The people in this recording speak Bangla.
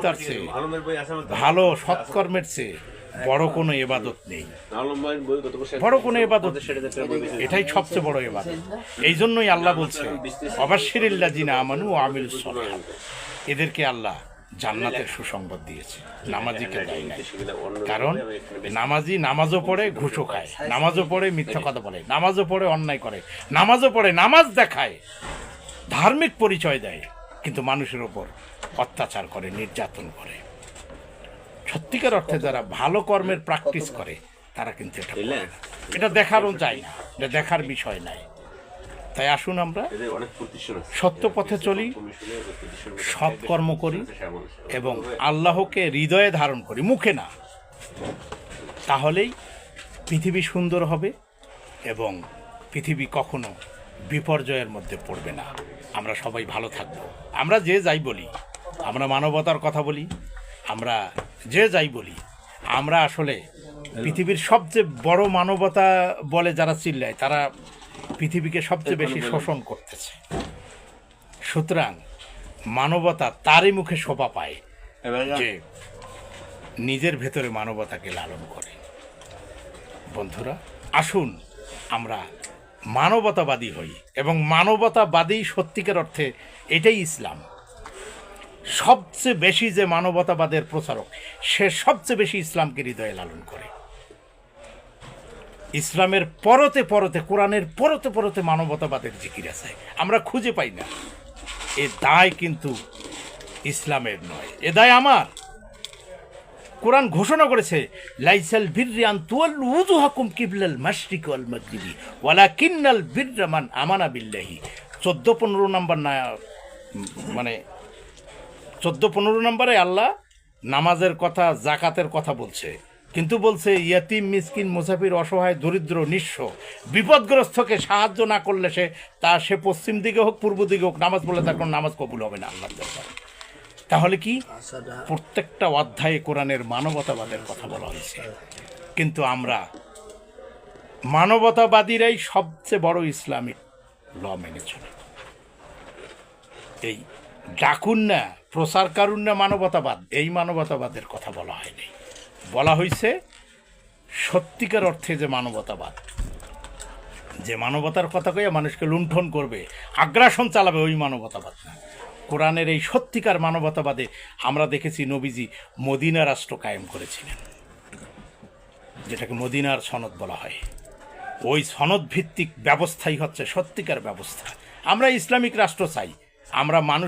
সহযোগিতার চেয়ে, ভালো সৎকর্মের চেয়ে বড় কোনো ইবাদত নেই। বড় কোনো ইবাদত নেই। এটাই সবচেয়ে বড় ইবাদত। এই জন্যই আল্লাহ বলছে অবাশশিরিল্লাযিনা আমানু ওয়া আমিলুস সালিহাত, এদেরকে আল্লাহ জান্নাতের সুসংবাদ দিয়েছে, নামাজিকে দেয় নাই। কারণ নামাজি নামাজও পড়ে, ঘুষও খায়, নামাজও পড়ে, মিথ্যা কথা বলে, নামাজও পড়ে, অন্যায় করে, নামাজও পড়ে, নামাজ দেখায়, ধার্মিক পরিচয় দেয়, কিন্তু মানুষের ওপর অত্যাচার করে, নির্যাতন করে। সত্যিকার অর্থে যারা ভালো কর্মের প্র্যাকটিস করে তারা কিন্তু এটা করে না। এটা দেখারও যায় না, এটা দেখার বিষয় নাই। তাই আসুন আমরা সত্য পথে চলি, সৎকর্ম করি এবং আল্লাহকে হৃদয়ে ধারণ করি, মুখে না। তাহলেই পৃথিবী সুন্দর হবে এবং পৃথিবী কখনো বিপর্যয়ের মধ্যে পড়বে না। আমরা সবাই ভালো থাকব। আমরা যে যাই বলি, আমরা মানবতার কথা বলি, আমরা যে যাই বলি, আমরা আসলে পৃথিবীর সবচেয়ে বড় মানবতা বলে যারা চিল্লায় তারা পৃথিবীকে সবচেয়ে বেশি শোষণ করতেছে। সুতরাং মানবতা তারই মুখে শোভা পায় যে নিজের ভেতরে মানবতাকে লালন করে। বন্ধুরা, আসুন আমরা মানবতাবাদী হই এবং মানবতাবাদী সত্যিকার অর্থে এটাই ইসলাম। সবচেয়ে বেশি যে মানবতাবাদের প্রচারক, সে সবচেয়ে বেশি ইসলামকে হৃদয়ে লালন করে। ইসলামের পরতে পরতে, কোরআনের পরতে পরতে মানবতাবাদের জিকির আছে, আমরা খুঁজে পাই না। এ দায় কিন্তু ইসলামের নয়, এ দায় আমার। কোরআন ঘোষণা করেছে লাইসাল বিররি আন তুওয়াল্লু উজুহাকুম কিবলাল মাশরিকি ওয়াল মাগরিবি ওয়ালাকিন্নাল বিররা মান আমানা বিল্লাহি। 14-15 নম্বর না, মানে 14-15 নম্বরে আল্লাহ নামাজের কথা, জাকাতের কথা বলছে, কিন্তু বলছে ইয়াতিম, মিসকিন, মুসাফির, অসহায়, দরিদ্র, নিঃস্ব, বিপদগ্রস্তকে সাহায্য না করলে সে পশ্চিম দিকে হোক, পূর্ব দিকে হোক, নামাজ পড়লে তার কোনো নামাজ কবুল হবে না আল্লাহর দরবারে। তাহলে কি প্রত্যেকটা অধ্যায়ে কোরআনের মানবতাবাদের কথা বলা হয়েছে, কিন্তু আমরা মানবতাবাদীরাই সবচেয়ে বড় ইসলামিক ল মেনে চলি। এই ডাকুন না, প্রচার করুন না মানবতাবাদ, এই মানবতাবাদের কথা বলা হয়নি। বলা হয়েছে সত্যিকার অর্থে যে মানবতাবাদ, যে মানবতার কথা কয়ে মানুষকে লুণ্ঠন করবে, আগ্রাসন চালাবে, ওই মানবতাবাদ না। কোরআনের এই সত্যিকার মানবতাবাদে আমরা দেখেছি নবীজি মদিনা রাষ্ট্র কায়েম করেছিলেন, যেটাকে মদিনার সনদ বলা হয়। ওই সনদ ভিত্তিক ব্যবস্থাই হচ্ছে সত্যিকার ব্যবস্থা। আমরা ইসলামিক রাষ্ট্র চাই, আমরা মানুষ